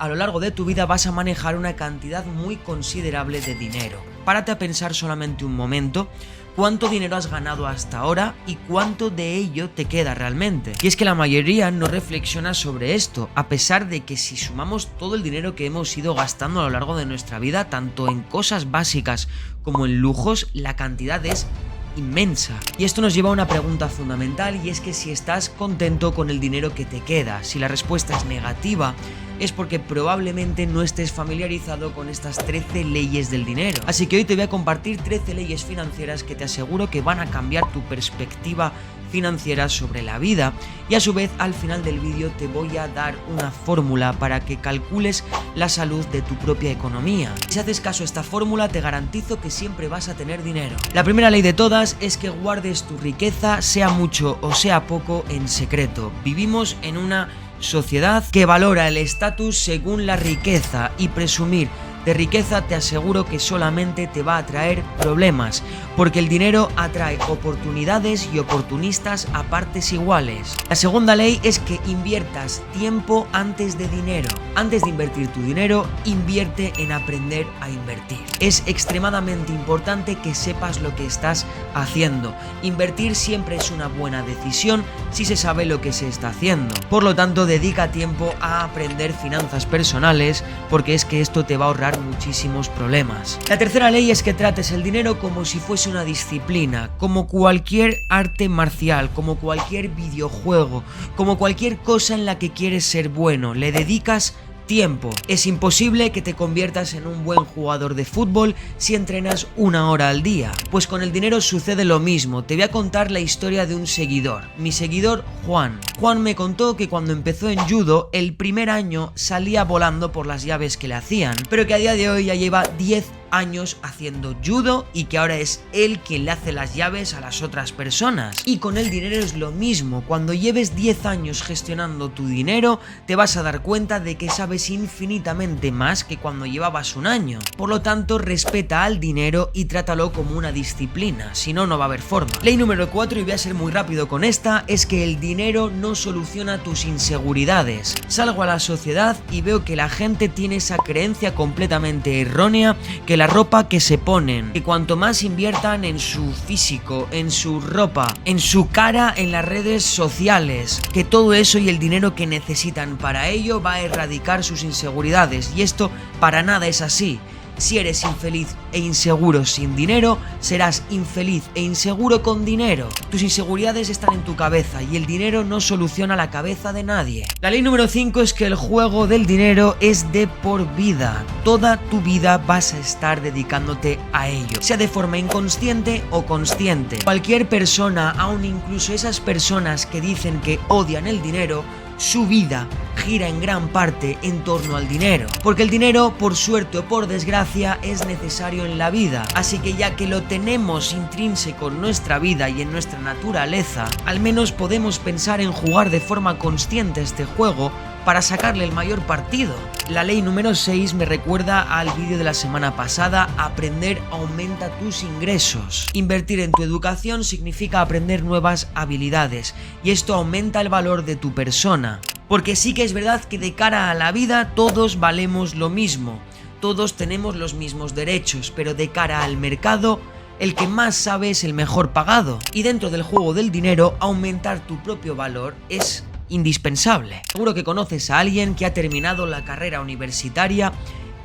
A lo largo de tu vida vas a manejar una cantidad muy considerable de dinero. Párate a pensar solamente un momento cuánto dinero has ganado hasta ahora y cuánto de ello te queda realmente. Y es que la mayoría no reflexiona sobre esto, a pesar de que si sumamos todo el dinero que hemos ido gastando a lo largo de nuestra vida, tanto en cosas básicas como en lujos, la cantidad es inmensa. Y esto nos lleva a una pregunta fundamental, y es que si estás contento con el dinero que te queda. Si la respuesta es negativa, es porque probablemente no estés familiarizado con estas 13 leyes del dinero. Así que hoy te voy a compartir 13 leyes financieras que te aseguro que van a cambiar tu perspectiva financiera sobre la vida, y a su vez al final del vídeo te voy a dar una fórmula para que calcules la salud de tu propia economía. Si haces caso a esta fórmula, te garantizo que siempre vas a tener dinero. La primera ley de todas es que guardes tu riqueza, sea mucho o sea poco, en secreto. Vivimos en una sociedad que valora el estatus según la riqueza, y presumir de riqueza te aseguro que solamente te va a traer problemas, porque el dinero atrae oportunidades y oportunistas a partes iguales. La segunda ley es que inviertas tiempo antes de dinero. Antes de invertir tu dinero, invierte en aprender a invertir. Es extremadamente importante que sepas lo que estás haciendo. Invertir siempre es una buena decisión si se sabe lo que se está haciendo. Por lo tanto, dedica tiempo a aprender finanzas personales, porque es que esto te va a ahorrar muchísimos problemas. La tercera ley es que trates el dinero como si fuese una disciplina, como cualquier arte marcial, como cualquier videojuego, como cualquier cosa en la que quieres ser bueno. Le dedicas tiempo. Es imposible que te conviertas en un buen jugador de fútbol si entrenas 1 hora al día. Pues con el dinero sucede lo mismo. Te voy a contar la historia de un seguidor. Mi seguidor Juan. Juan me contó que cuando empezó en judo, el primer año salía volando por las llaves que le hacían, pero que a día de hoy ya lleva 10 años haciendo judo y que ahora es él quien le hace las llaves a las otras personas. Y con el dinero es lo mismo. Cuando lleves 10 años gestionando tu dinero, te vas a dar cuenta de que sabes infinitamente más que cuando llevabas 1 año. Por lo tanto, respeta al dinero y trátalo como una disciplina, si no, no va a haber forma. Ley número 4, y voy a ser muy rápido con esta, es que el dinero no soluciona tus inseguridades. Salgo a la sociedad y veo que la gente tiene esa creencia completamente errónea, que la ropa que se ponen, que cuanto más inviertan en su físico, en su ropa, en su cara, en las redes sociales, que todo eso y el dinero que necesitan para ello va a erradicar sus inseguridades. Y esto para nada es así. Si eres infeliz e inseguro sin dinero, serás infeliz e inseguro con dinero. Tus inseguridades están en tu cabeza y el dinero no soluciona la cabeza de nadie. La ley número 5 es que el juego del dinero es de por vida. Toda tu vida vas a estar dedicándote a ello, sea de forma inconsciente o consciente. Cualquier persona, aun incluso esas personas que dicen que odian el dinero, su vida gira en gran parte en torno al dinero, porque el dinero, por suerte o por desgracia, es necesario en la vida. Así que ya que lo tenemos intrínseco en nuestra vida y en nuestra naturaleza, al menos podemos pensar en jugar de forma consciente este juego para sacarle el mayor partido. La ley número 6 me recuerda al vídeo de la semana pasada: aprender aumenta tus ingresos. Invertir en tu educación significa aprender nuevas habilidades, y esto aumenta el valor de tu persona. Porque sí que es verdad que de cara a la vida todos valemos lo mismo, todos tenemos los mismos derechos, pero de cara al mercado, el que más sabe es el mejor pagado. Y dentro del juego del dinero, aumentar tu propio valor es indispensable. Seguro que conoces a alguien que ha terminado la carrera universitaria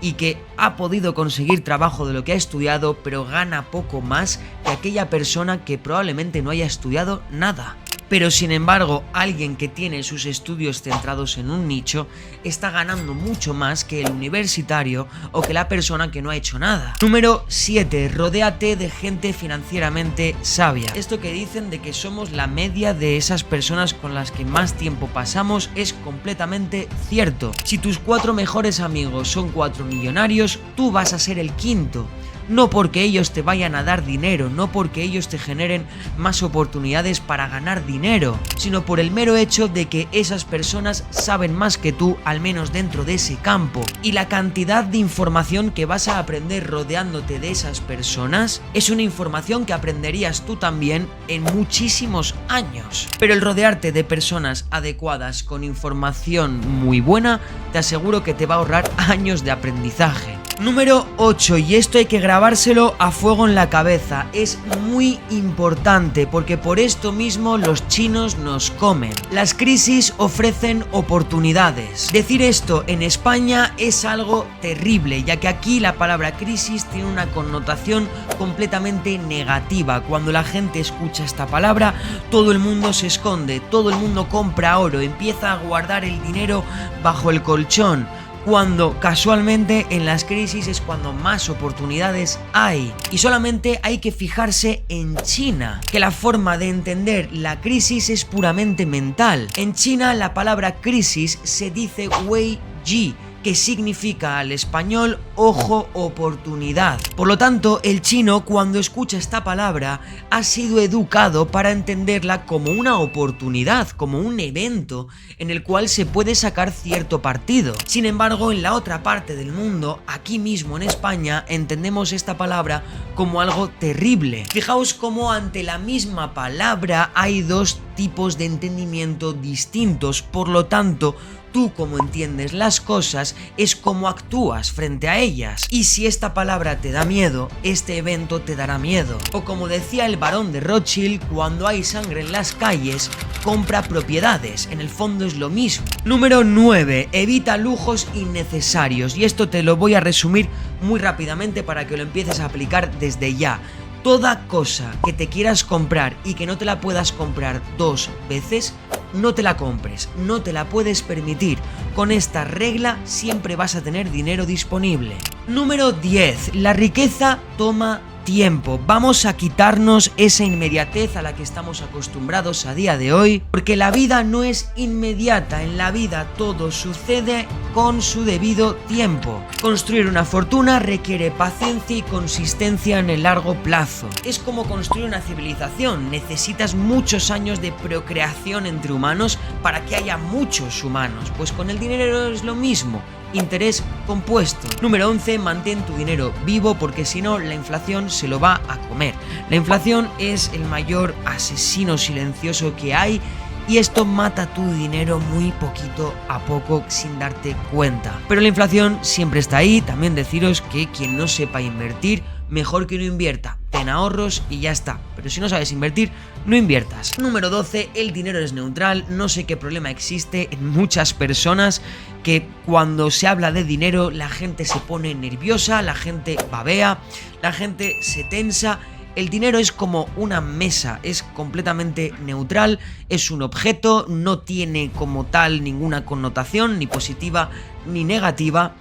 y que ha podido conseguir trabajo de lo que ha estudiado, pero gana poco más que aquella persona que probablemente no haya estudiado nada. Pero sin embargo, alguien que tiene sus estudios centrados en un nicho está ganando mucho más que el universitario o que la persona que no ha hecho nada. Número 7. Rodéate de gente financieramente sabia. Esto que dicen de que somos la media de esas personas con las que más tiempo pasamos es completamente cierto. Si tus 4 mejores amigos son 4 millonarios, tú vas a ser el quinto. no porque ellos te vayan a dar dinero, no porque ellos te generen más oportunidades para ganar dinero, sino por el mero hecho de que esas personas saben más que tú, al menos dentro de ese campo, y la cantidad de información que vas a aprender rodeándote de esas personas es una información que aprenderías tú también en muchísimos años. Pero el rodearte de personas adecuadas con información muy buena, te aseguro que te va a ahorrar años de aprendizaje. Número 8, y esto hay que grabárselo a fuego en la cabeza, es muy importante porque por esto mismo los chinos nos comen. Las crisis ofrecen oportunidades. Decir esto en España es algo terrible, ya que aquí la palabra crisis tiene una connotación completamente negativa. Cuando la gente escucha esta palabra, todo el mundo se esconde, todo el mundo compra oro, empieza a guardar el dinero bajo el colchón, cuando casualmente en las crisis es cuando más oportunidades hay. Y solamente hay que fijarse en China, que la forma de entender la crisis es puramente mental. En China la palabra crisis se dice wei ji, que significa al español ojo, oportunidad. Por lo tanto, el chino cuando escucha esta palabra ha sido educado para entenderla como una oportunidad, como un evento en el cual se puede sacar cierto partido. Sin embargo, en la otra parte del mundo, aquí mismo en España, entendemos esta palabra como algo terrible. Fijaos cómo ante la misma palabra hay dos tipos de entendimiento distintos. Por lo tanto, tú como entiendes las cosas es como actúas frente a ellas. Y si esta palabra te da miedo, este evento te dará miedo. O como decía el barón de Rothschild, cuando hay sangre en las calles, compra propiedades. En el fondo es lo mismo. Número 9. Evita lujos innecesarios. Y esto te lo voy a resumir muy rápidamente para que lo empieces a aplicar desde ya. Toda cosa que te quieras comprar y que no te la puedas comprar 2 veces, no te la compres, no te la puedes permitir. Con esta regla siempre vas a tener dinero disponible. Número 10. La riqueza toma tiempo. Vamos a quitarnos esa inmediatez a la que estamos acostumbrados a día de hoy, porque la vida no es inmediata. En la vida todo sucede con su debido tiempo. Construir una fortuna requiere paciencia y consistencia en el largo plazo. Es como construir una civilización. Necesitas muchos años de procreación entre humanos para que haya muchos humanos. Pues con el dinero es lo mismo. Interés compuesto. Número 11. Mantén tu dinero vivo porque si no la inflación se lo va a comer. La inflación es el mayor asesino silencioso que hay y esto mata tu dinero muy poquito a poco sin darte cuenta. Pero la inflación siempre está ahí. También deciros que quien no sepa invertir, mejor que no invierta. Ten ahorros y ya está. Pero si no sabes invertir, no inviertas. Número 12. El dinero es neutral. No sé qué problema existe en muchas personas que cuando se habla de dinero la gente se pone nerviosa, la gente babea, la gente se tensa. El dinero es como una mesa, es completamente neutral, es un objeto, no tiene como tal ninguna connotación, ni positiva ni negativa.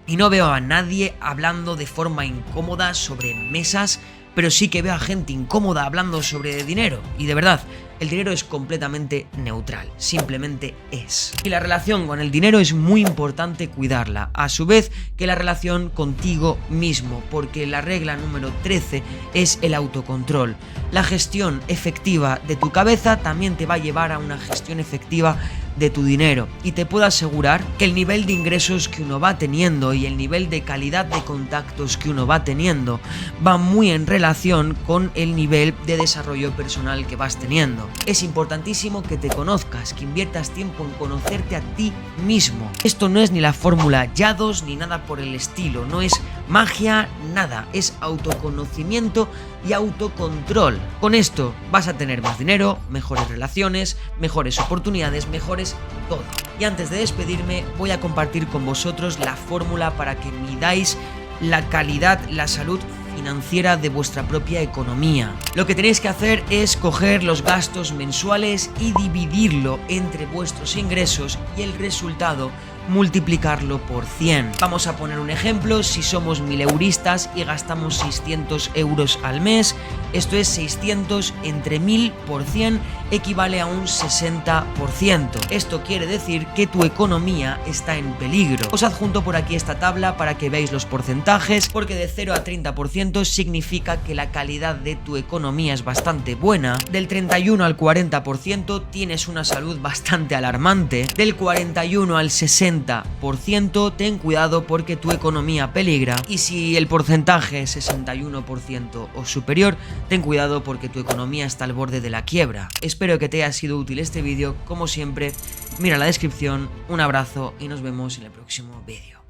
Y no veo a nadie hablando de forma incómoda sobre mesas, pero sí que veo a gente incómoda hablando sobre dinero. Y de verdad, el dinero es completamente neutral, simplemente es. Y la relación con el dinero es muy importante cuidarla, a su vez que la relación contigo mismo, porque la regla número 13 es el autocontrol. La gestión efectiva de tu cabeza también te va a llevar a una gestión efectiva de tu dinero, y te puedo asegurar que el nivel de ingresos que uno va teniendo y el nivel de calidad de contactos que uno va teniendo va muy en relación con el nivel de desarrollo personal que vas teniendo. Es importantísimo que te conozcas, que inviertas tiempo en conocerte a ti mismo. Esto no es ni la fórmula Yados ni nada por el estilo, no es magia, nada, es autoconocimiento y autocontrol. Con esto vas a tener más dinero, mejores relaciones, mejores oportunidades, mejores todo. Y antes de despedirme voy a compartir con vosotros la fórmula para que midáis la calidad, la salud financiera de vuestra propia economía. Lo que tenéis que hacer es coger los gastos mensuales y dividirlo entre vuestros ingresos y el resultado multiplicarlo por 100. Vamos a poner un ejemplo: si somos 1000euristas y gastamos 600 euros al mes, esto es 600 entre 1000 por 100 equivale a un 60%. Esto quiere decir que tu economía está en peligro. Os adjunto por aquí esta tabla para que veáis los porcentajes, porque de 0 a 30% significa que la calidad de tu economía es bastante buena, del 31 al 40% tienes una salud bastante alarmante, del 41 al 60% ten cuidado porque tu economía peligra, y si el porcentaje es 61% o superior, ten cuidado porque tu economía está al borde de la quiebra. Espero que te haya sido útil este vídeo. Como siempre, mira la descripción. Un abrazo y nos vemos en el próximo vídeo.